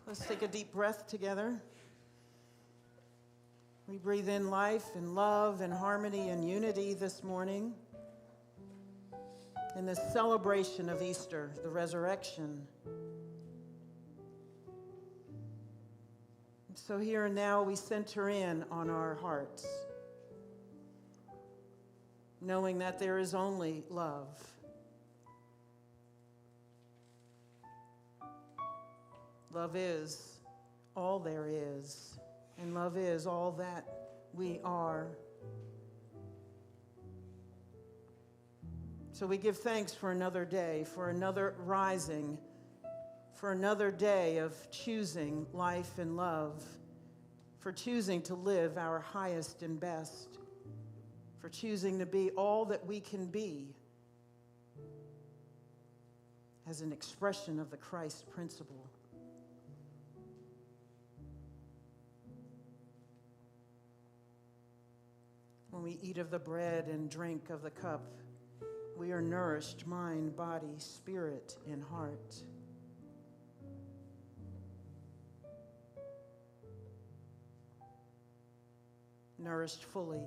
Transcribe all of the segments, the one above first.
Let's take a deep breath together. We breathe in life and love and harmony and unity this morning in this celebration of Easter, the resurrection. So here and now we center in on our hearts, knowing that there is only love. Love is all there is, and love is all that we are. So we give thanks for another day, for another rising, for another day of choosing life and love, for choosing to live our highest and best, for choosing to be all that we can be as an expression of the Christ principle. When we eat of the bread and drink of the cup, we are nourished mind, body, spirit, and heart. Nourished fully,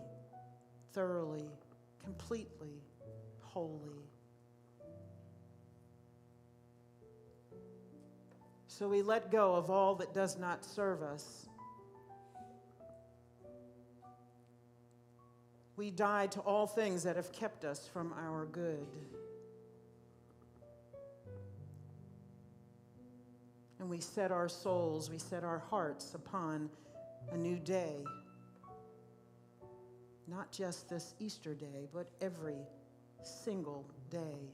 thoroughly, completely, wholly. So we let go of all that does not serve us. We die to all things that have kept us from our good. And we set our souls, we set our hearts upon a new day. Not just this Easter day, but every single day.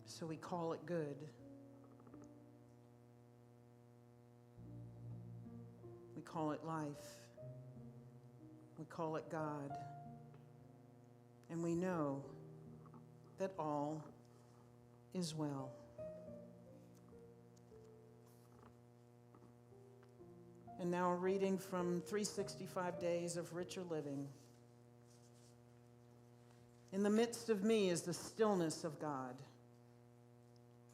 So we call it good. We call it life. We call it God. And we know that all is well. And now a reading from 365 Days of Richer Living. In the midst of me is the stillness of God.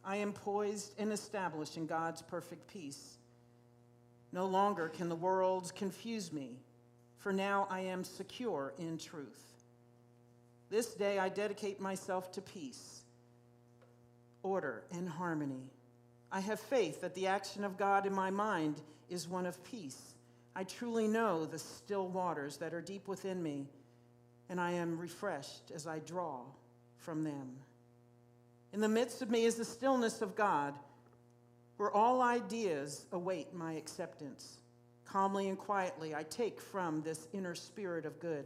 I am poised and established in God's perfect peace. No longer can the world confuse me, for now I am secure in truth. This day I dedicate myself to peace, order, and harmony. I have faith that the action of God in my mind is one of peace. I truly know the still waters that are deep within me, and I am refreshed as I draw from them. In the midst of me is the stillness of God, where all ideas await my acceptance. Calmly and quietly, I take from this inner spirit of good.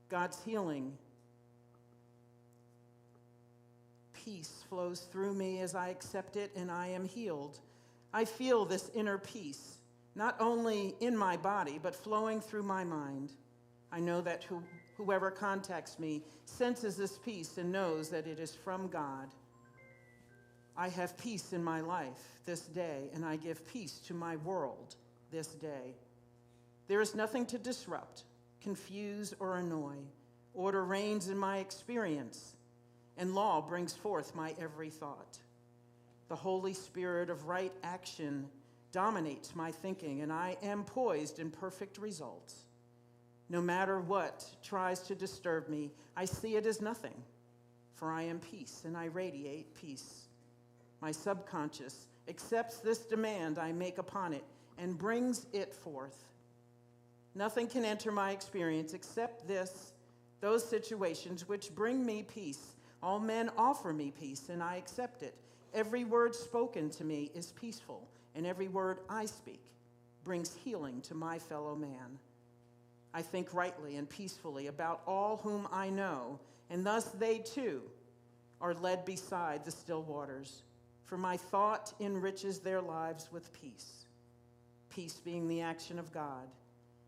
God's healing peace flows through me as I accept it, and I am healed. I feel this inner peace, not only in my body, but flowing through my mind. I know that whoever contacts me senses this peace and knows that it is from God. I have peace in my life this day, and I give peace to my world this day. There is nothing to disrupt, confuse, or annoy. Order reigns in my experience, and law brings forth my every thought. The Holy Spirit of right action dominates my thinking, and I am poised in perfect results. No matter what tries to disturb me, I see it as nothing, for I am peace, and I radiate peace. My subconscious accepts this demand I make upon it and brings it forth. Nothing can enter my experience except those situations which bring me peace. All men offer me peace, and I accept it. Every word spoken to me is peaceful, and every word I speak brings healing to my fellow man. I think rightly and peacefully about all whom I know, and thus they too are led beside the still waters. For my thought enriches their lives with peace. Peace, being the action of God,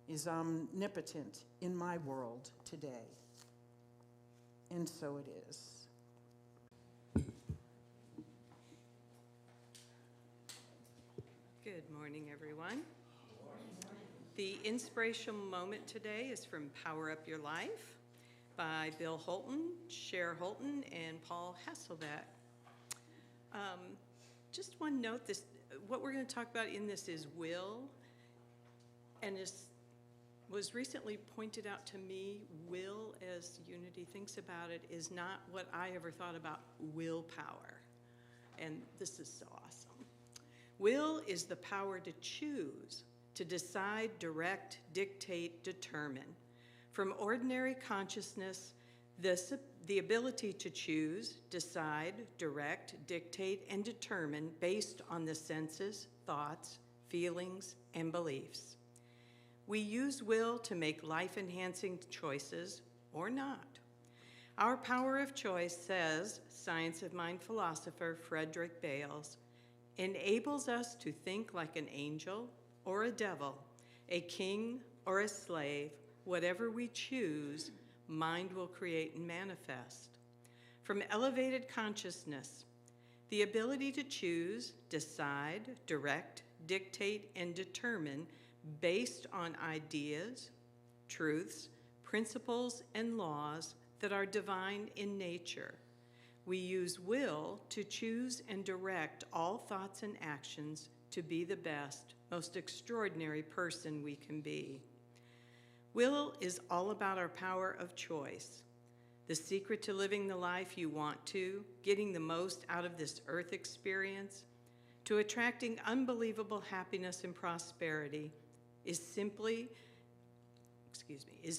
is omnipotent in my world today. And so it is. Good morning, everyone. The inspirational moment today is from Power Up Your Life. by Bill Holton, Cher Holton, and Paul Hasselbeck. Just one note, what we're going to talk about in this is will, and was recently pointed out to me, will, as Unity thinks about it, is not what I ever thought about willpower. And this is so awesome. Will is the power to choose, to decide, direct, dictate, determine. From ordinary consciousness, the ability to choose, decide, direct, dictate, and determine based on the senses, thoughts, feelings, and beliefs. We use will to make life-enhancing choices or not. Our power of choice, says Science of Mind philosopher Frederick Bales, enables us to think like an angel or a devil, a king or a slave. Whatever we choose, mind will create and manifest. From elevated consciousness, the ability to choose, decide, direct, dictate, and determine based on ideas, truths, principles, and laws that are divine in nature. We use will to choose and direct all thoughts and actions to be the best, most extraordinary person we can be. Will is all about our power of choice. The secret to living the life you want to, getting the most out of this earth experience, to attracting unbelievable happiness and prosperity is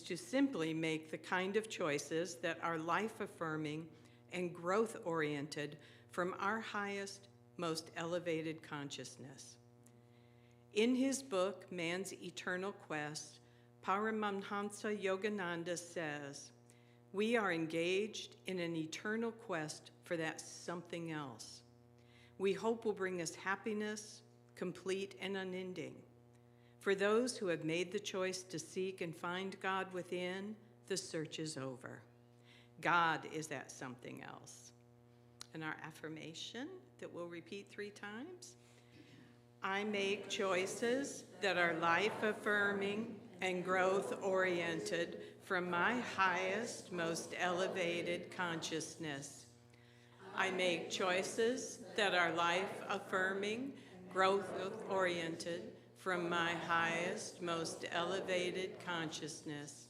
to simply make the kind of choices that are life-affirming and growth-oriented from our highest, most elevated consciousness. In his book, Man's Eternal Quest, Paramahansa Yogananda says, we are engaged in an eternal quest for that something else. We hope will bring us happiness, complete and unending. For those who have made the choice to seek and find God within, the search is over. God is that something else. And our affirmation that we'll repeat 3 times. I make choices that are life-affirming and growth-oriented from my highest, most elevated consciousness. I make choices that are life-affirming, growth-oriented from my highest, most elevated consciousness.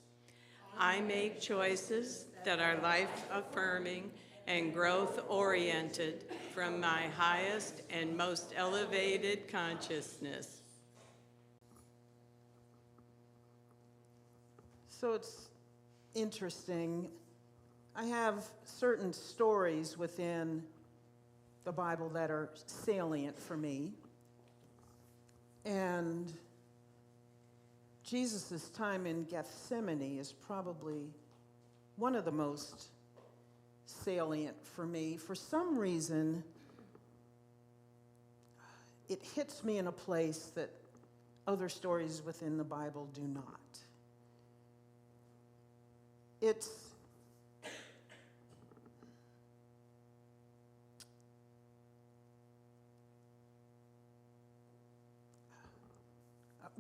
I make choices that are life-affirming and growth-oriented from my highest and most elevated consciousness. So it's interesting. I have certain stories within the Bible that are salient for me. And Jesus' time in Gethsemane is probably one of the most salient for me. For some reason, it hits me in a place that other stories within the Bible do not.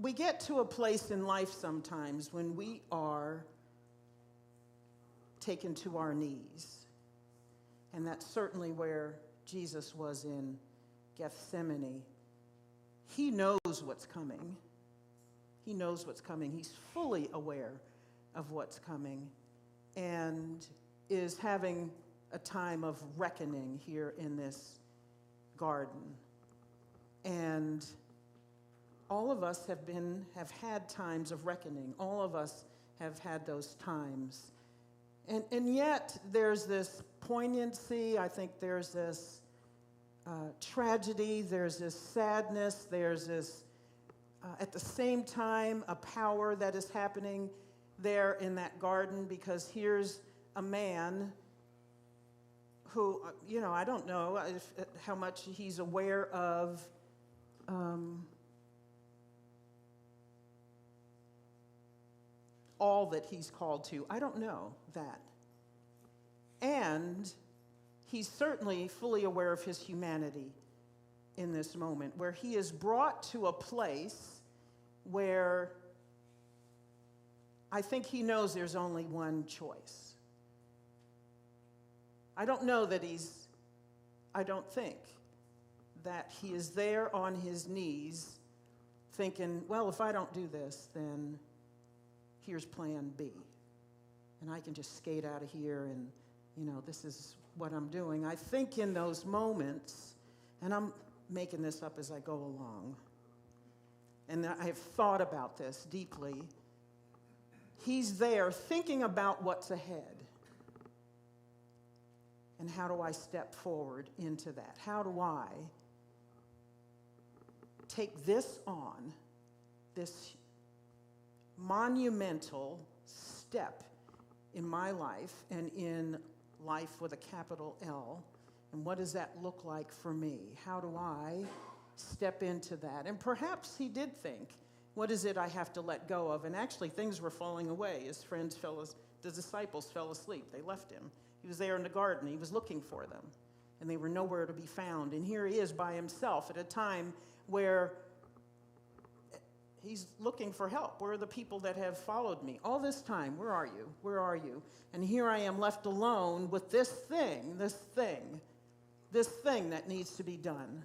We get to a place in life sometimes when we are taken to our knees. And that's certainly where Jesus was in Gethsemane. He knows what's coming. He knows what's coming. He's fully aware of what's coming and is having a time of reckoning here in this garden. And all of us have had times of reckoning. All of us have had those times. And yet there's this poignancy. I think there's this tragedy. There's this sadness. There's this, at the same time, a power that is happening there in that garden, because here's a man who, I don't know how much he's aware of all that he's called to. I don't know that. And he's certainly fully aware of his humanity in this moment, where he is brought to a place where I think he knows there's only one choice. I don't think that he is there on his knees thinking, well, if I don't do this, then here's plan B. And I can just skate out of here and, this is what I'm doing. I think in those moments, and I'm making this up as I go along, and I have thought about this deeply, he's there thinking about what's ahead. And how do I step forward into that? How do I take this on, this monumental step in my life and in life with a capital L, and what does that look like for me? How do I step into that? And perhaps he did think, what is it I have to let go of? And actually things were falling away. The disciples fell asleep. They left him. He was there in the garden. He was looking for them, and they were nowhere to be found. And here he is by himself at a time where he's looking for help. Where are the people that have followed me? All this time, where are you? Where are you? And here I am left alone with this thing that needs to be done.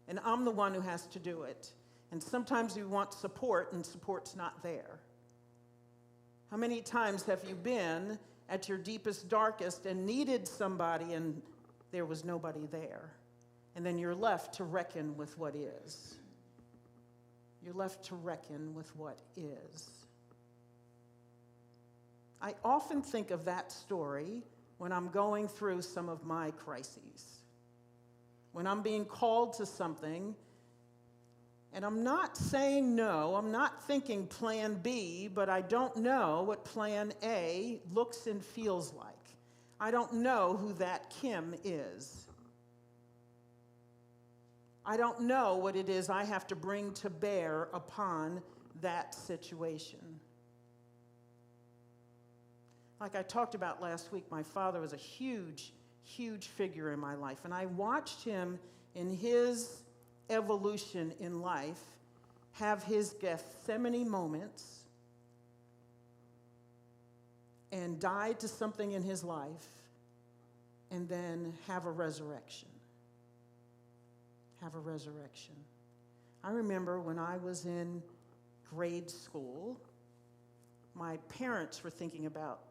And I'm the one who has to do it. And sometimes we want support, and support's not there. How many times have you been at your deepest, darkest, and needed somebody, and there was nobody there? And then you're left to reckon with what is. You're left to reckon with what is. I often think of that story when I'm going through some of my crises. When I'm being called to something, and I'm not saying no, I'm not thinking plan B, but I don't know what plan A looks and feels like. I don't know who that Kim is. I don't know what it is I have to bring to bear upon that situation. Like I talked about last week, my father was a huge, huge figure in my life, and I watched him in his evolution in life have his Gethsemane moments and die to something in his life and then have a resurrection. Have a resurrection. I remember when I was in grade school, my parents were thinking about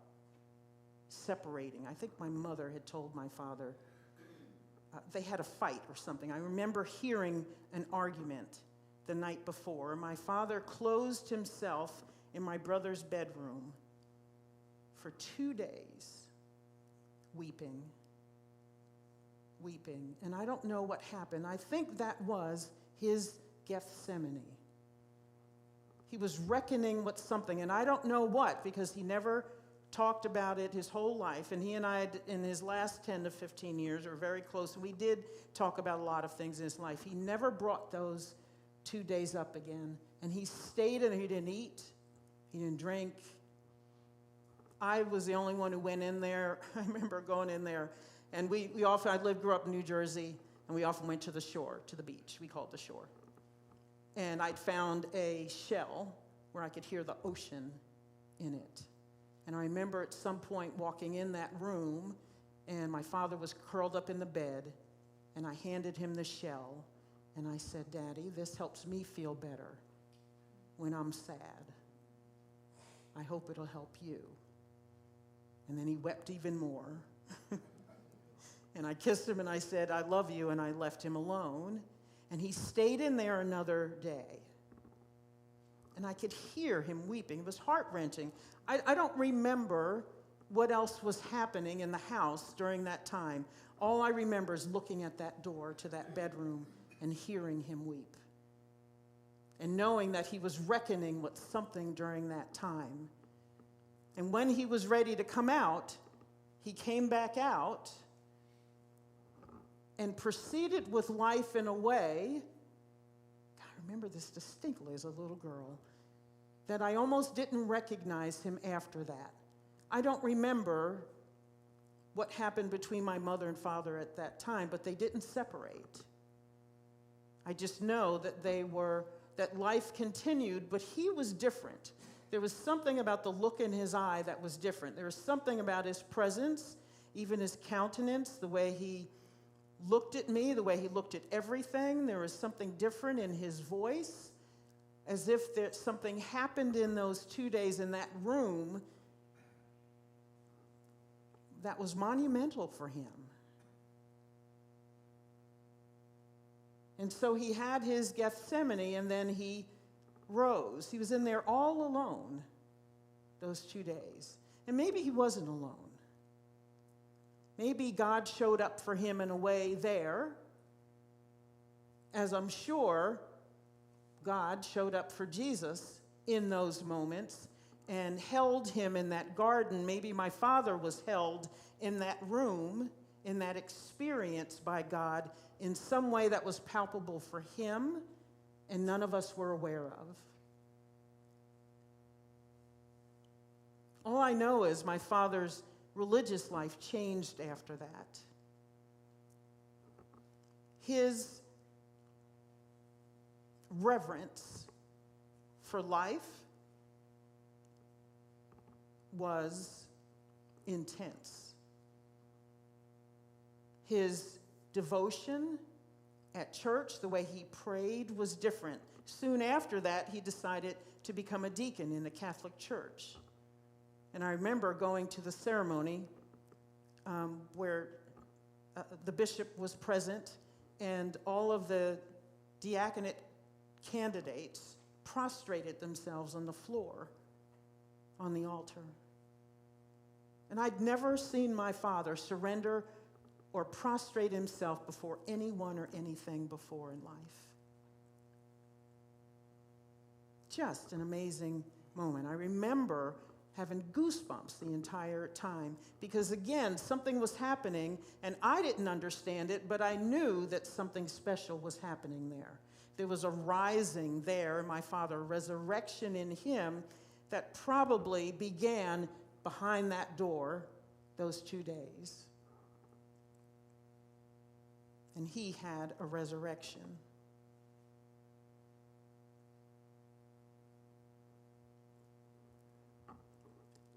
separating. I think my mother had told my father they had a fight or something. I remember hearing an argument the night before. My father closed himself in my brother's bedroom for 2 days, weeping. And I don't know what happened. I think that was his Gethsemane. He was reckoning with something, and I don't know what, because he never talked about it his whole life, and he and I, in his last 10 to 15 years, are very close. We did talk about a lot of things in his life. He never brought those 2 days up again, and he stayed and he didn't eat, he didn't drink. I was the only one who went in there. I remember going in there, and we often, grew up in New Jersey, and we often went to the shore, to the beach. We called it the shore. And I'd found a shell where I could hear the ocean in it. And I remember at some point walking in that room, and my father was curled up in the bed, and I handed him the shell, and I said, "Daddy, this helps me feel better when I'm sad. I hope it'll help you." And then he wept even more. And I kissed him, and I said, "I love you," and I left him alone. And he stayed in there another day. And I could hear him weeping. It was heart-wrenching. I don't remember what else was happening in the house during that time. All I remember is looking at that door to that bedroom and hearing him weep. And knowing that he was reckoning with something during that time. And when he was ready to come out, he came back out and proceeded with life in a way, I remember this distinctly as a little girl, that I almost didn't recognize him after that. I don't remember what happened between my mother and father at that time, but they didn't separate. I just know that life continued, but he was different. There was something about the look in his eye that was different. There was something about his presence even his countenance, the way he looked at me, the way he looked at everything. There was something different in his voice, as if something happened in those 2 days in that room that was monumental for him. And so he had his Gethsemane, and then he rose. He was in there all alone those 2 days. And maybe he wasn't alone. Maybe God showed up for him in a way there, as I'm sure God showed up for Jesus in those moments and held him in that garden. Maybe my father was held in that room, in that experience by God in some way that was palpable for him and none of us were aware of. All I know is my father's religious life changed after that. His reverence for life was intense. His devotion at church, the way he prayed, was different. Soon after that, he decided to become a deacon in the Catholic Church. And I remember going to the ceremony where the bishop was present, and all of the diaconate candidates prostrated themselves on the floor on the altar. And I'd never seen my father surrender or prostrate himself before anyone or anything before in life. Just an amazing moment. I remember having goosebumps the entire time because, again, something was happening and I didn't understand it, but I knew that something special was happening there. There was a rising there, my father, a resurrection in him that probably began behind that door those 2 days. And he had a resurrection.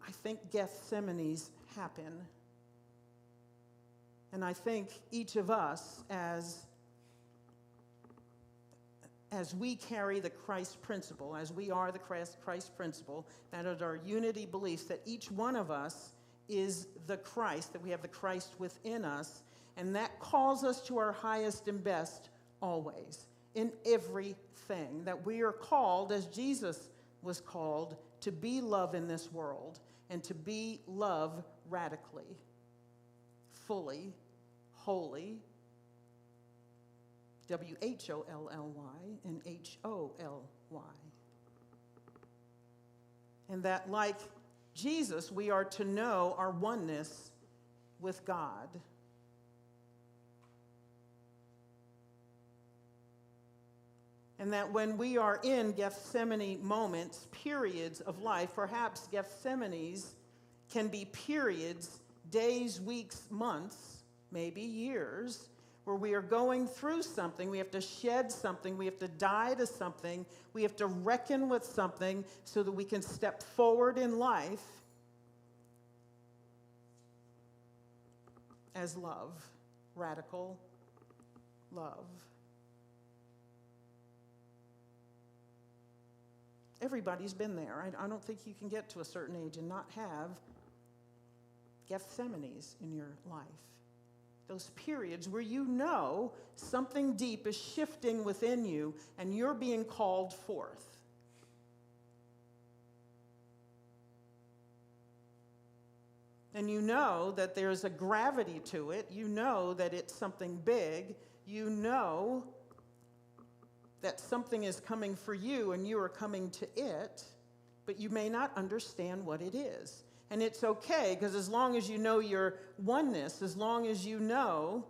I think Gethsemanes happen. And I think each of us, as we carry the Christ principle, as we are the Christ principle, that is our unity beliefs, that each one of us is the Christ, that we have the Christ within us, and that calls us to our highest and best always, in everything, that we are called, as Jesus was called, to be love in this world, and to be love radically, fully, wholly, W-H-O-L-L-Y and H-O-L-Y. And that, like Jesus, we are to know our oneness with God. And that when we are in Gethsemane moments, periods of life, perhaps Gethsemanes can be periods, days, weeks, months, maybe years, where we are going through something, we have to shed something, we have to die to something, we have to reckon with something so that we can step forward in life as love, radical love. Everybody's been there. I don't think you can get to a certain age and not have Gethsemanes in your life. Those periods where you know something deep is shifting within you and you're being called forth. And you know that there's a gravity to it. You know that it's something big. You know that something is coming for you and you are coming to it, but you may not understand what it is. And it's okay, because as long as you know your oneness, as long as you know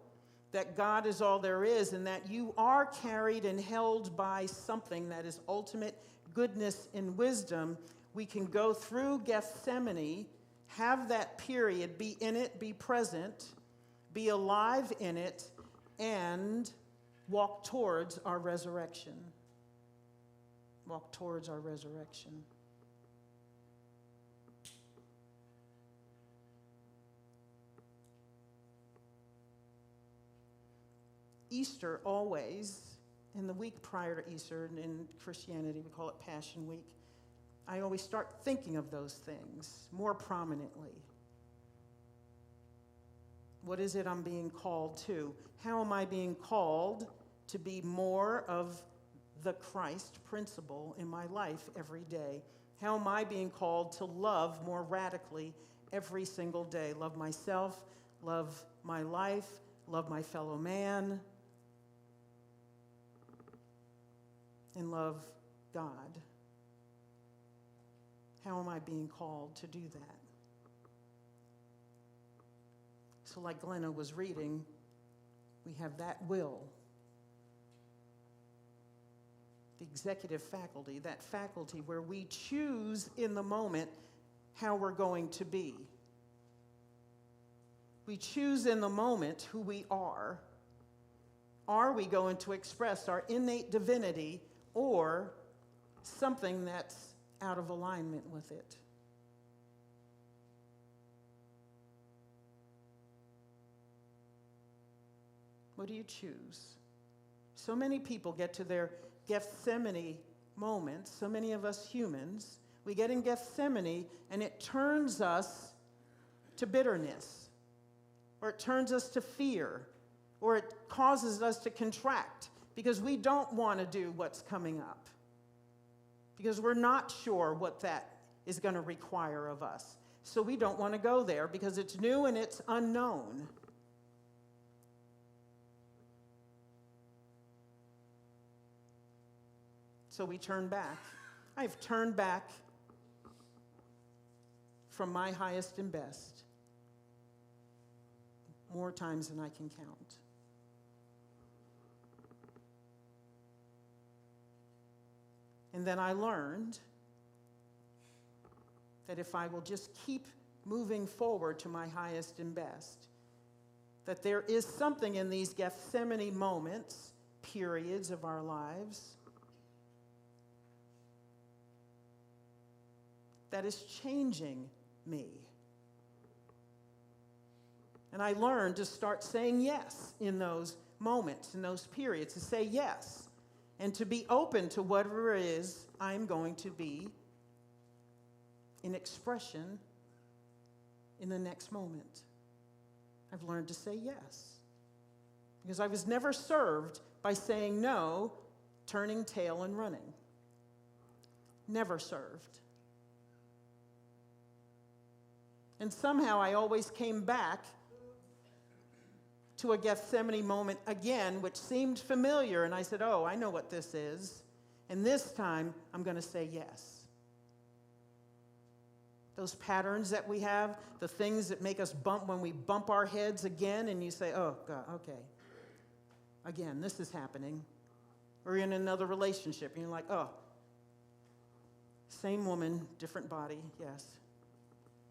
that God is all there is and that you are carried and held by something that is ultimate goodness and wisdom, we can go through Gethsemane, have that period, be in it, be present, be alive in it, and walk towards our resurrection. Walk towards our resurrection. Easter always, in the week prior to Easter, and in Christianity we call it Passion Week, I always start thinking of those things more prominently. What is it I'm being called to? How am I being called to be more of the Christ principle in my life every day? How am I being called to love more radically every single day? Love myself, love my life, love my fellow man, and love God. How am I being called to do that? So like Glenna was reading, we have that will. The executive faculty, that faculty where we choose in the moment how we're going to be. We choose in the moment who we are. Are we going to express our innate divinity or something that's out of alignment with it? What do you choose? So many people get to their Gethsemane moments, so many of us humans, we get in Gethsemane and it turns us to bitterness, or it turns us to fear, or it causes us to contract because we don't want to do what's coming up, because we're not sure what that is going to require of us. So we don't want to go there because it's new and it's unknown. So we turn back. I've turned back from my highest and best more times than I can count. And then I learned that if I will just keep moving forward to my highest and best, that there is something in these Gethsemane moments, periods of our lives, that is changing me. And I learned to start saying yes in those moments, in those periods, to say yes, and to be open to whatever it is I'm going to be in expression in the next moment. I've learned to say yes, because I was never served by saying no, turning tail and running. Never served. And somehow I always came back to a Gethsemane moment again, which seemed familiar, and I said, oh, I know what this is, and this time I'm going to say yes. Those patterns that we have, the things that make us bump when we bump our heads again, and you say, oh, God, okay. Again, this is happening. Or in another relationship, and you're like, oh, same woman, different body, yes.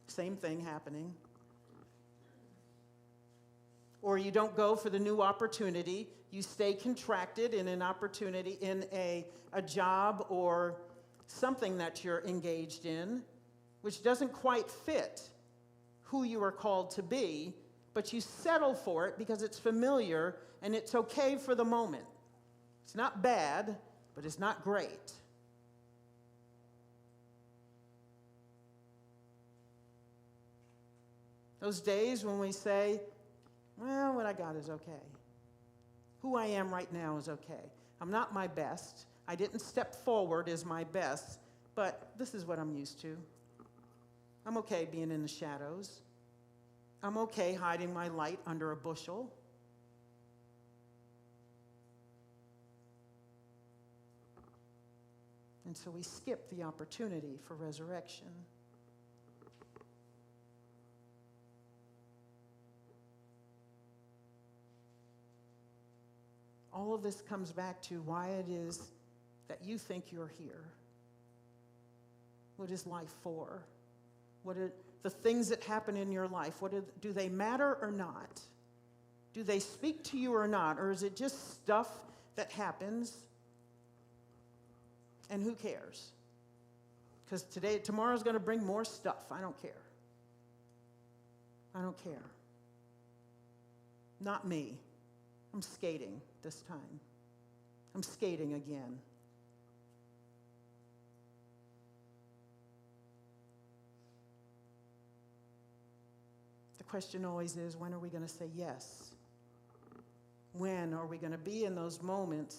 Same thing happening. Or you don't go for the new opportunity. You stay contracted in an opportunity, in a job or something that you're engaged in, which doesn't quite fit who you are called to be, but you settle for it because it's familiar and it's okay for the moment. It's not bad, but it's not great. Those days when we say, well, what I got is okay. Who I am right now is okay. I'm not my best. I didn't step forward as my best, but this is what I'm used to. I'm okay being in the shadows. I'm okay hiding my light under a bushel. And so we skip the opportunity for resurrection. All of this comes back to why it is that you think you're here. What is life for? What are the things that happen in your life? Do they matter or not? Do they speak to you or not? Or is it just stuff that happens? And who cares? Because tomorrow's going to bring more stuff. I don't care. I don't care. Not me. I'm skating this time. I'm skating again. The question always is, when are we going to say yes? When are we going to be in those moments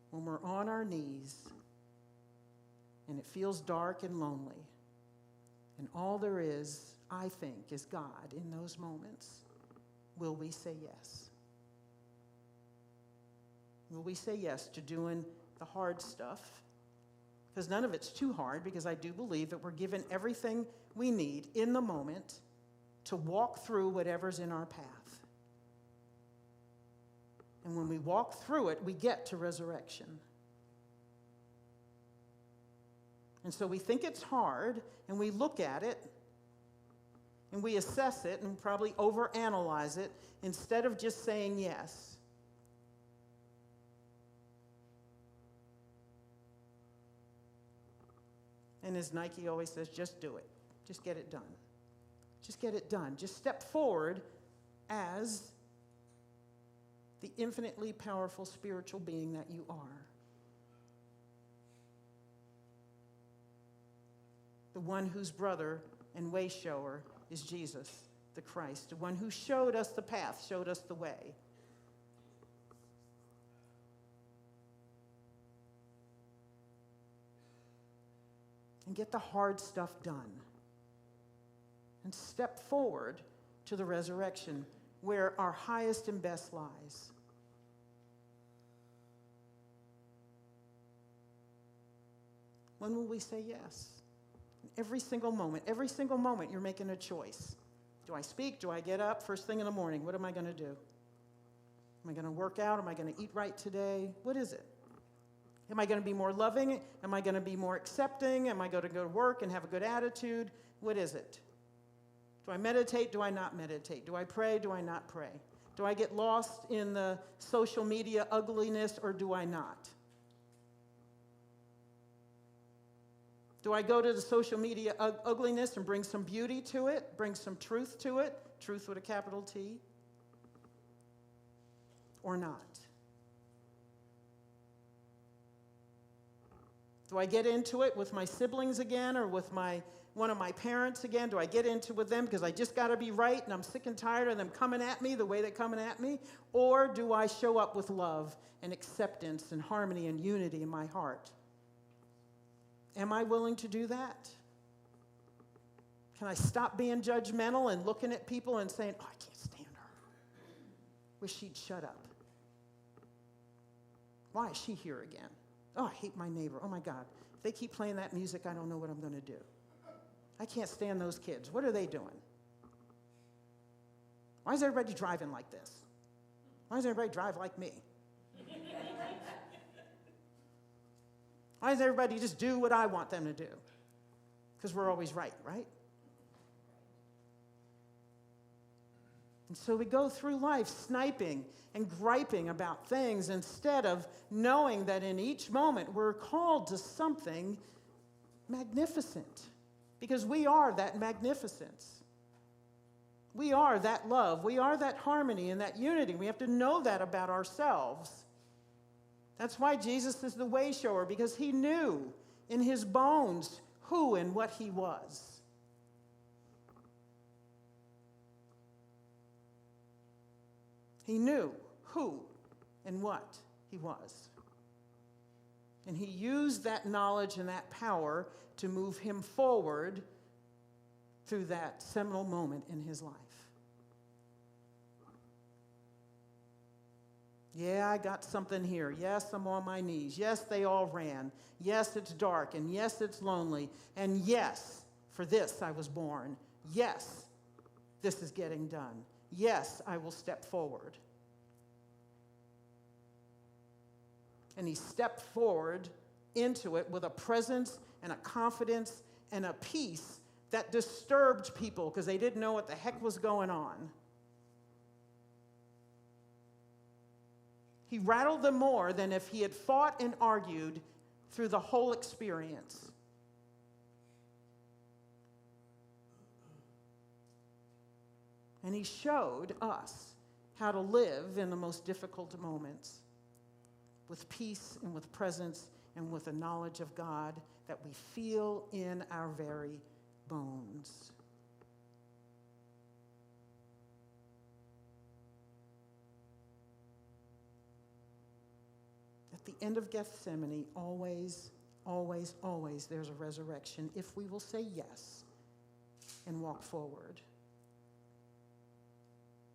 when we're on our knees and it feels dark and lonely, and all there is, I think, is God in those moments? Will we say yes? Will we say yes to doing the hard stuff? Because none of it's too hard, because I do believe that we're given everything we need in the moment to walk through whatever's in our path. And when we walk through it, we get to resurrection. And so we think it's hard, and we look at it, and we assess it, and probably overanalyze it, instead of just saying yes. And as Nike always says, just do it. Just get it done. Just get it done. Just step forward as the infinitely powerful spiritual being that you are. The one whose brother and way shower is Jesus, the Christ. The one who showed us the path, showed us the way. And get the hard stuff done. And step forward to the resurrection where our highest and best lies. When will we say yes? Every single moment you're making a choice. Do I speak? Do I get up first thing in the morning? What am I going to do? Am I going to work out? Am I going to eat right today? What is it? Am I going to be more loving? Am I going to be more accepting? Am I going to go to work and have a good attitude? What is it? Do I meditate? Do I not meditate? Do I pray? Do I not pray? Do I get lost in the social media ugliness, or do I not? Do I go to the social media ugliness and bring some beauty to it, bring some truth to it, truth with a capital T, or not? Do I get into it with my siblings again, or with one of my parents again? Do I get into it with them because I just got to be right and I'm sick and tired of them coming at me the way they're coming at me? Or do I show up with love and acceptance and harmony and unity in my heart? Am I willing to do that? Can I stop being judgmental and looking at people and saying, oh, I can't stand her. Wish she'd shut up. Why is she here again? Oh, I hate my neighbor. Oh, my God. If they keep playing that music, I don't know what I'm going to do. I can't stand those kids. What are they doing? Why is everybody driving like this? Why does everybody drive like me? Why does everybody just do what I want them to do? Because we're always right, right? And so we go through life sniping and griping about things instead of knowing that in each moment we're called to something magnificent. Because we are that magnificence. We are that love. We are that harmony and that unity. We have to know that about ourselves. That's why Jesus is the way shower, because he knew in his bones who and what he was. He knew who and what he was. And he used that knowledge and that power to move him forward through that seminal moment in his life. Yeah, I got something here. Yes, I'm on my knees. Yes, they all ran. Yes, it's dark. And yes, it's lonely. And yes, for this I was born. Yes, this is getting done. Yes, I will step forward. And he stepped forward into it with a presence and a confidence and a peace that disturbed people because they didn't know what the heck was going on. He rattled them more than if he had fought and argued through the whole experience. And he showed us how to live in the most difficult moments with peace and with presence and with a knowledge of God that we feel in our very bones. At the end of Gethsemane, always, always, always, there's a resurrection if we will say yes and walk forward.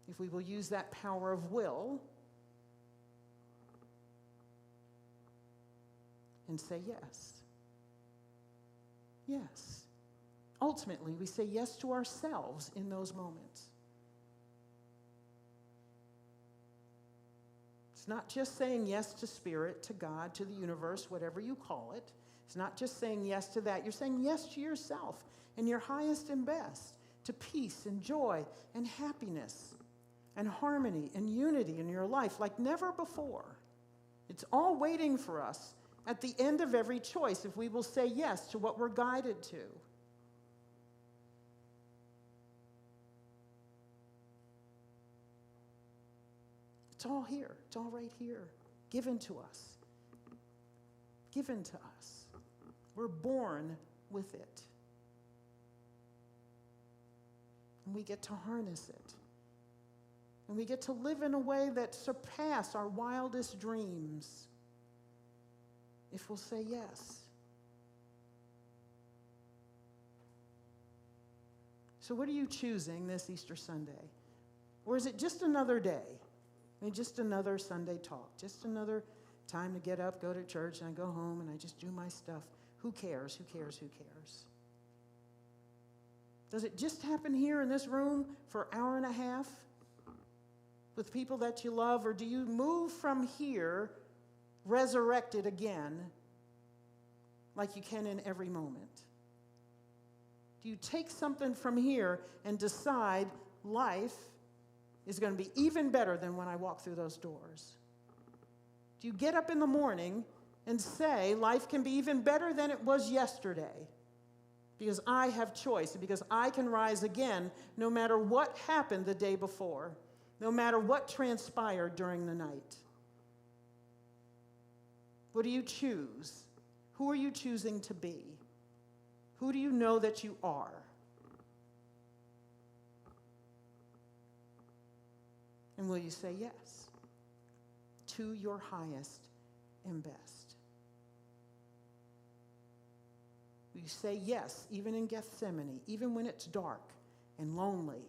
If we will use that power of will and say yes. Yes. Ultimately, we say yes to ourselves in those moments. It's not just saying yes to spirit, to God, to the universe, whatever you call it. It's not just saying yes to that. You're saying yes to yourself and your highest and best, to peace and joy and happiness and harmony and unity in your life like never before. It's all waiting for us at the end of every choice if we will say yes to what we're guided to. It's all here. It's all right here. Given to us. Given to us. We're born with it. And we get to harness it. And we get to live in a way that surpass our wildest dreams if we'll say yes. So what are you choosing this Easter Sunday? Or is it just another day? I mean, just another Sunday talk, just another time to get up, go to church, and I go home and I just do my stuff. Who cares? Who cares? Who cares? Does it just happen here in this room for an hour and a half with people that you love, or do you move from here resurrected again like you can in every moment? Do you take something from here and decide life is going to be even better than when I walk through those doors? Do you get up in the morning and say life can be even better than it was yesterday because I have choice and because I can rise again no matter what happened the day before, no matter what transpired during the night? What do you choose? Who are you choosing to be? Who do you know that you are? And will you say yes to your highest and best? Will you say yes, even in Gethsemane, even when it's dark and lonely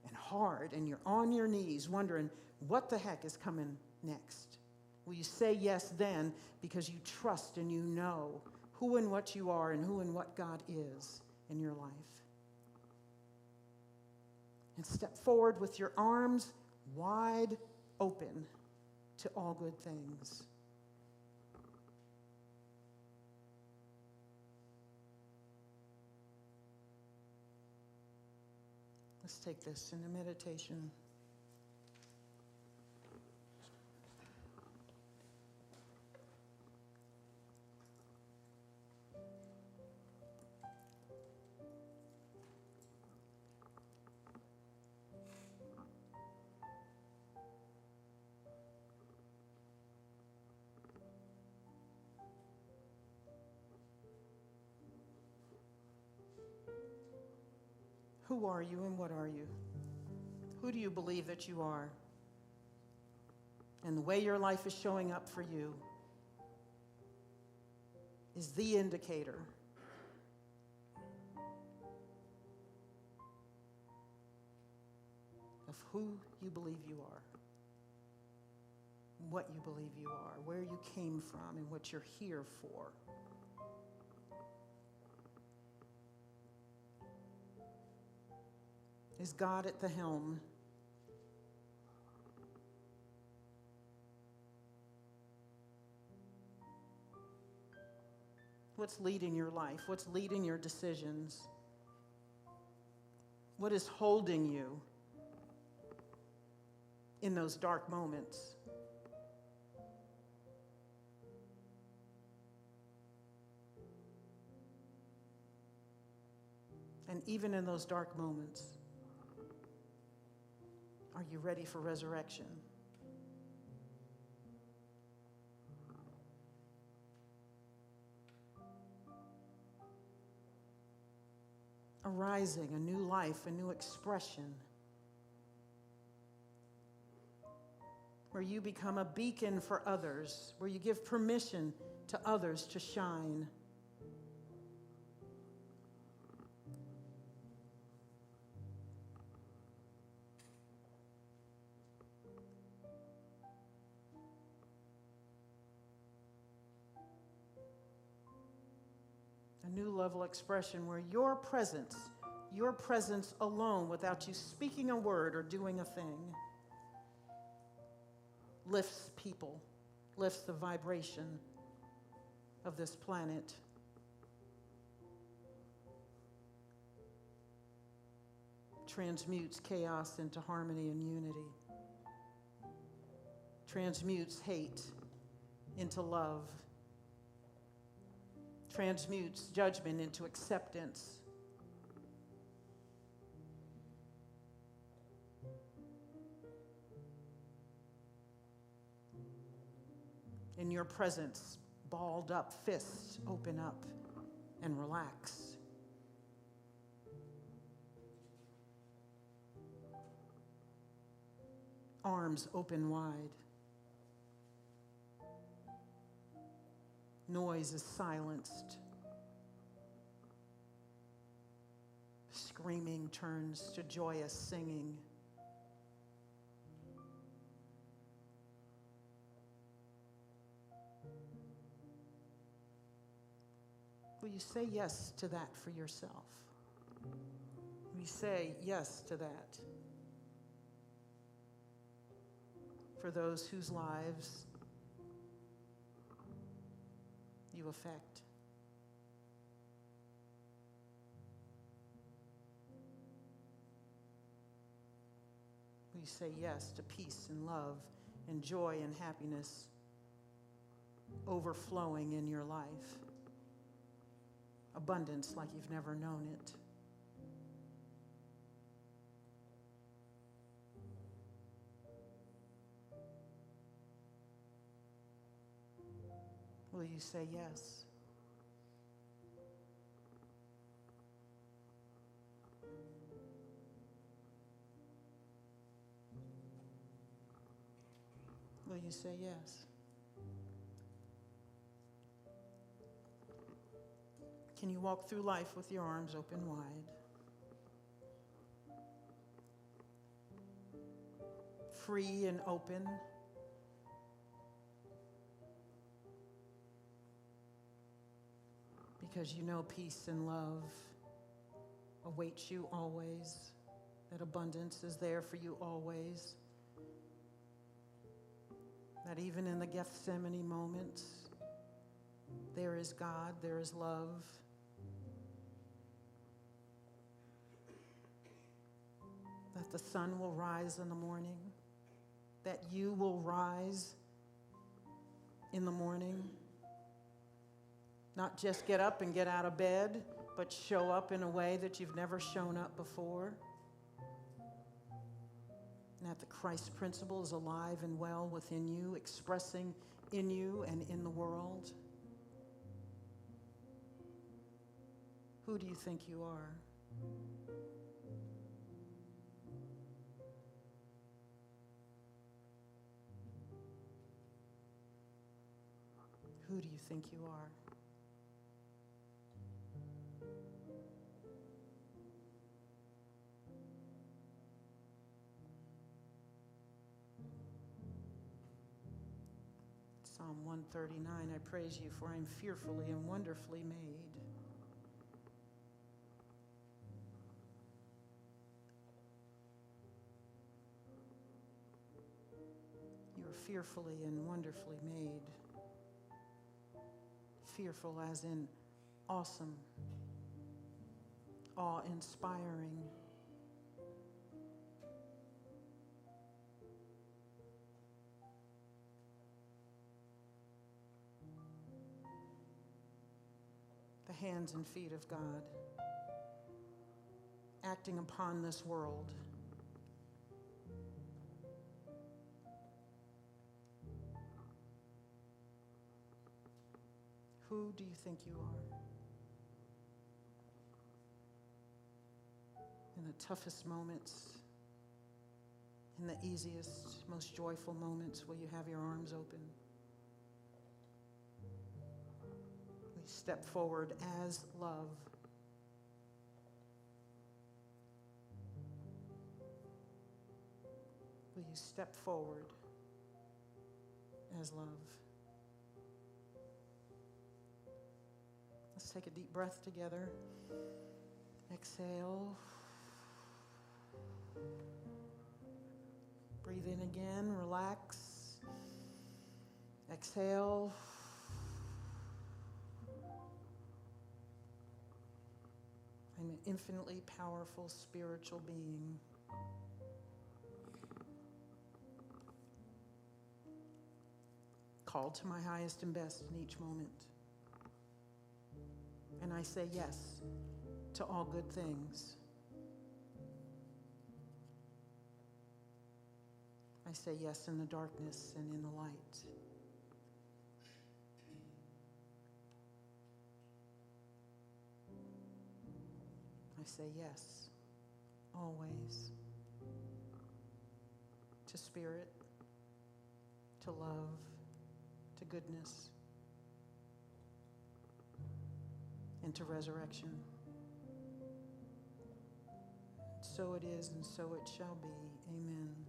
and hard and you're on your knees wondering what the heck is coming next? Will you say yes then because you trust and you know who and what you are and who and what God is in your life? And step forward with your arms wide open to all good things. Let's take this into meditation. Who are you and what are you? Who do you believe that you are? And the way your life is showing up for you is the indicator of who you believe you are, what you believe you are, where you came from, and what you're here for. Is God at the helm? What's leading your life? What's leading your decisions? What is holding you in those dark moments? And even in those dark moments, Are you ready for resurrection? A rising, a new life, a new expression, where you become a beacon for others, where you give permission to others to shine. A new level expression where your presence alone, without you speaking a word or doing a thing, lifts people, lifts the vibration of this planet. Transmutes chaos into harmony and unity. Transmutes hate into love. Transmutes judgment into acceptance. In your presence, balled up fists open up and relax. Arms open wide. Noise is silenced. Screaming turns to joyous singing. Will you say yes to that for yourself? Will you say yes to that for those whose lives you affect? Will you say yes to peace and love and joy and happiness overflowing in your life? Abundance like you've never known it. Will you say yes? Will you say yes? Can you walk through life with your arms open wide? Free and open. Because you know peace and love awaits you always. That abundance is there for you always. That even in the Gethsemane moments, there is God, there is love. That the sun will rise in the morning. That you will rise in the morning. Not just get up and get out of bed, but show up in a way that you've never shown up before. And that the Christ principle is alive and well within you, expressing in you and in the world. Who do you think you are? Who do you think you are? Psalm 139, I praise you, for I am fearfully and wonderfully made. You are fearfully and wonderfully made. Fearful as in awesome, awe-inspiring. The hands and feet of God, acting upon this world Who do you think you are? In the toughest moments, in the easiest, most joyful moments, will you have your arms open? We step forward as love. Will you step forward as love? Let's take a deep breath together. Exhale. Breathe in again, relax. Exhale. I'm an infinitely powerful spiritual being. Called to my highest and best in each moment. And I say yes to all good things. I say yes in the darkness and in the light. I say yes, always, to spirit, to love, to goodness, and to resurrection. So it is, and so it shall be. Amen.